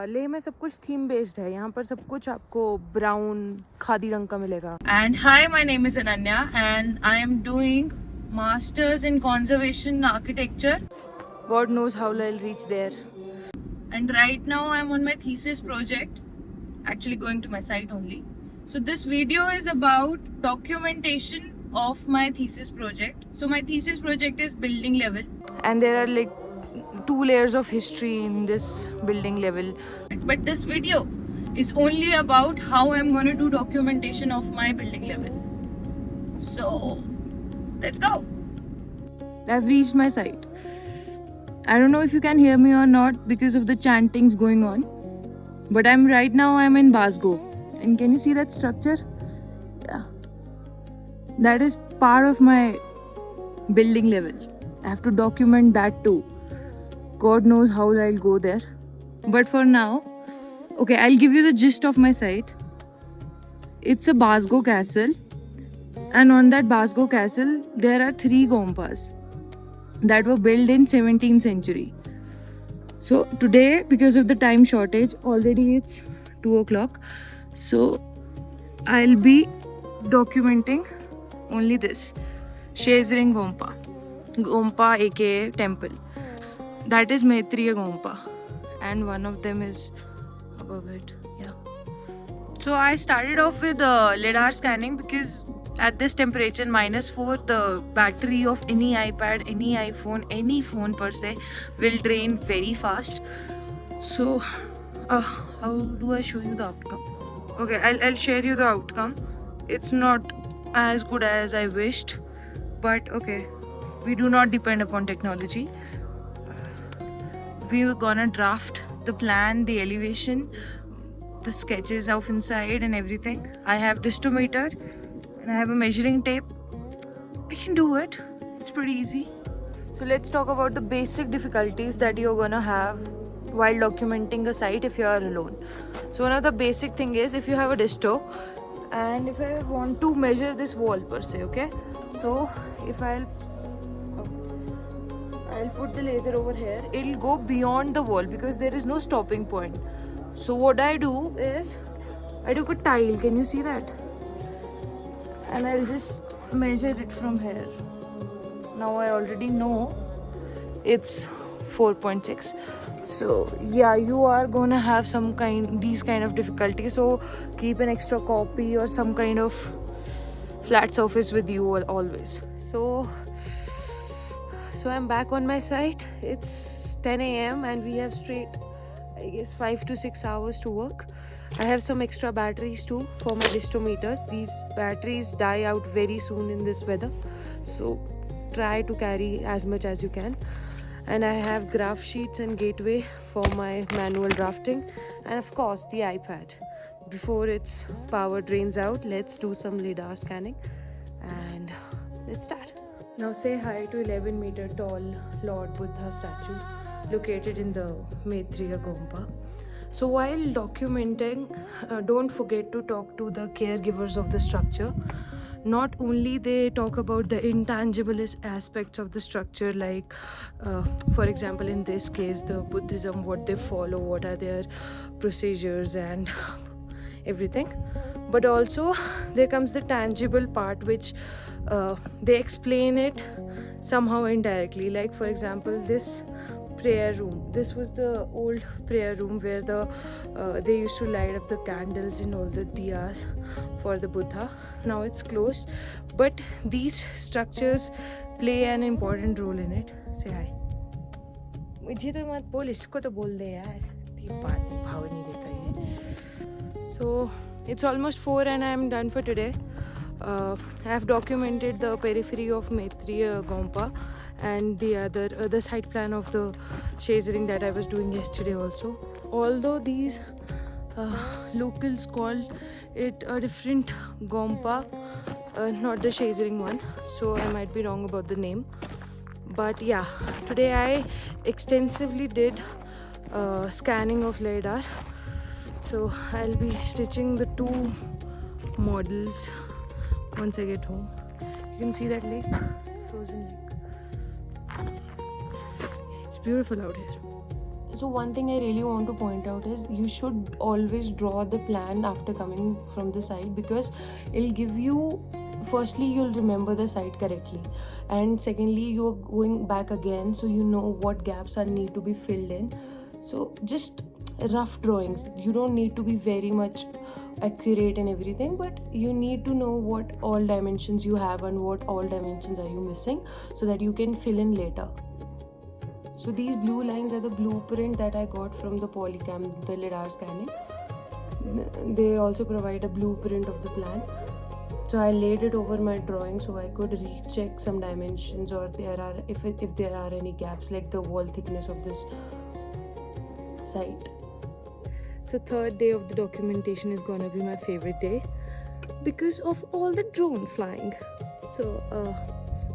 लेह में सब कुछ थीम बेस्ड है. यहाँ पर सब कुछ आपको ब्राउन खादी रंग का मिलेगा. And hi, my name is Ananya and I am doing masters in conservation architecture. God knows how I'll reach there. And right now I'm on my thesis project, actually going to my site only. So this video is about documentation of my thesis project. So my thesis project is building level, and there are like 2 layers of history in this building level. But this video is only about how I'm going to do documentation of my building level. So let's go. I've reached my site. I don't know if you can hear me or not because of the chantings going on, but I'm in Basgo, and can you see that structure? Yeah, that is part of my building level. I have to document that too. God knows how I'll go there, but for now, okay, I'll give you the gist of my site. It's a Basgo castle, and on that Basgo castle there are 3 gompas that were built in 17th century. So today, because of the time shortage, already it's 2 o'clock, so I'll be documenting only this Shezring Gompa aka temple. That is Maitriya Gompa, and one of them is above it. Yeah, so I started off with lidar scanning because at this temperature -4, the battery of any iPad, any iPhone, any phone per se will drain very fast. So how do I show you the outcome? Okay, I'll share you the outcome. It's not as good as I wished, but okay, we do not depend upon technology. We were gonna draft the plan, the elevation, the sketches of inside and everything. I have distometer and I have a measuring tape. I can do it. It's pretty easy. So let's talk about the basic difficulties that you're gonna have while documenting a site if you are alone. So one of the basic thing is if you have a disto, and if I want to measure this wall per se, okay? So if I'll put the laser over here, it'll go beyond the wall because there is no stopping point. So what I do is I took a tile, can you see that? And I'll just measure it from here. Now I already know it's 4.6. So yeah, you are gonna have these kind of difficulties, so keep an extra copy or some kind of flat surface with you always. So I'm back on my site. It's 10 a.m. and we have straight, I guess, 5 to 6 hours to work. I have some extra batteries too for my distometers. These batteries die out very soon in this weather, so try to carry as much as you can. And I have graph sheets and gateway for my manual drafting, and of course the iPad. Before its power drains out, let's do some lidar scanning and let's start. Now say hi to 11-meter tall Lord Buddha statue located in the Maitriya Gompa. So while documenting, don't forget to talk to the caregivers of the structure. Not only they talk about the intangible aspects of the structure, like for example in this case the Buddhism, what they follow, what are their procedures and everything, but also there comes the tangible part which they explain it somehow indirectly. Like for example this prayer room, this was the old prayer room where they used to light up the candles and all the diyas for the Buddha. Now it's closed, but these structures play an important role in it. Say hi. मुझे तो मत बोल, इसको तो बोल दे यार, ये बात भाव नहीं देता ये. So it's almost 4 and I am done for today. I have documented the periphery of Maitriya Gompa and the site plan of the Shezring that I was doing yesterday also. Although these locals call it a different Gompa, not the Shezring one, so I might be wrong about the name. But yeah, today I extensively did scanning of lidar. So I'll be stitching the 2 models once I get home. You can see that lake, frozen lake. It's beautiful out here. also one thing I really want to point out is you should always draw the plan after coming from the site, because it'll give you, firstly you'll remember the site correctly, and secondly you're going back again, so you know what gaps are need to be filled in. So just rough drawings, you don't need to be very much accurate and everything, but you need to know what all dimensions you have and what all dimensions are you missing, so that you can fill in later. So these blue lines are the blueprint that I got from the Polycam, the lidar scanning. They also provide a blueprint of the plan. So I laid it over my drawing so I could recheck some dimensions, or if there are any gaps, like the wall thickness of this site. So third day of the documentation is gonna be my favorite day because of all the drone flying. So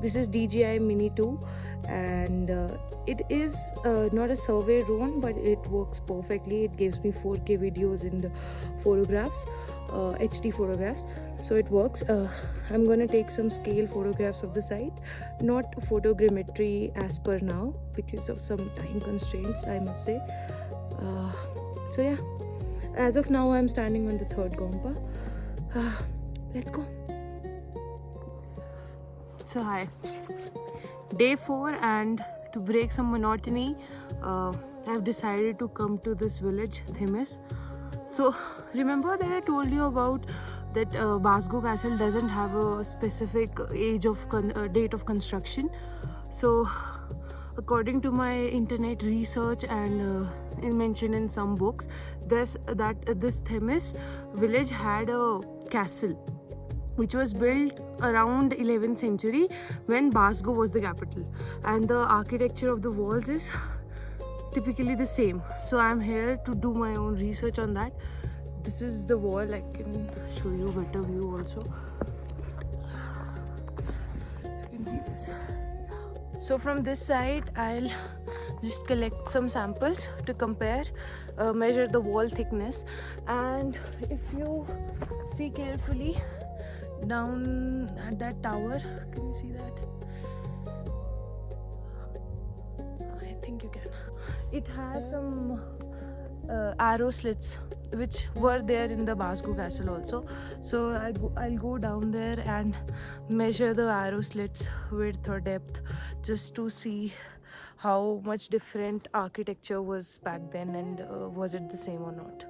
this is DJI Mini 2, and it is not a survey drone, but it works perfectly. It gives me 4K videos and photographs, HD photographs, so it works. I'm gonna take some scale photographs of the site, not photogrammetry as per now because of some time constraints, I must say. So yeah, as of now I'm standing on the third Gompa. Let's go. So hi, day 4, and to break some monotony, I've decided to come to this village, Themis. So remember that I told you about that Basgo Castle doesn't have a specific age of date of construction. So according to my internet research and mentioned in some books, this Themis village had a castle which was built around 11th century when Basgo was the capital, and the architecture of the walls is typically the same. So I'm here to do my own research on that. This is the wall. I can show you a better view also. You can see this. So from this side I'll just collect some samples to compare, measure the wall thickness, and if you see carefully down at that tower, can you see that? I think you can. It has some arrow slits which were there in the Basgo Castle also. So I'll go down there and measure the arrow slits width or depth, just to see how much different architecture was back then, and was it the same or not.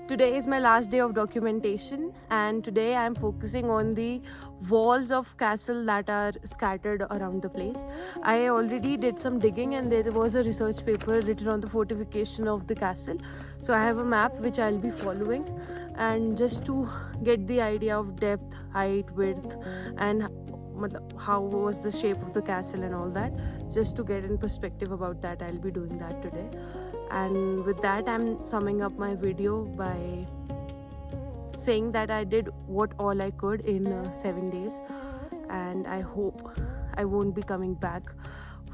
Today is my last day of documentation, and today I am focusing on the walls of castle that are scattered around the place. I already did some digging, and there was a research paper written on the fortification of the castle. So I have a map which I'll be following, and just to get the idea of depth, height, width, and how was the shape of the castle and all that, just to get in perspective about that, I'll be doing that today. And with that, I'm summing up my video by saying that I did what all I could in 7 days, and I hope I won't be coming back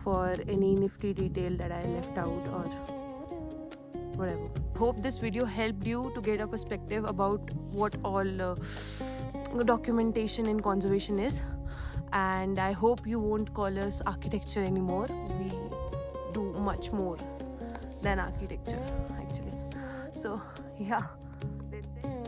for any nifty detail that I left out or whatever. Hope this video helped you to get a perspective about what all documentation in conservation is, and I hope you won't call us architecture anymore. We do much more than architecture actually. So yeah, that's it.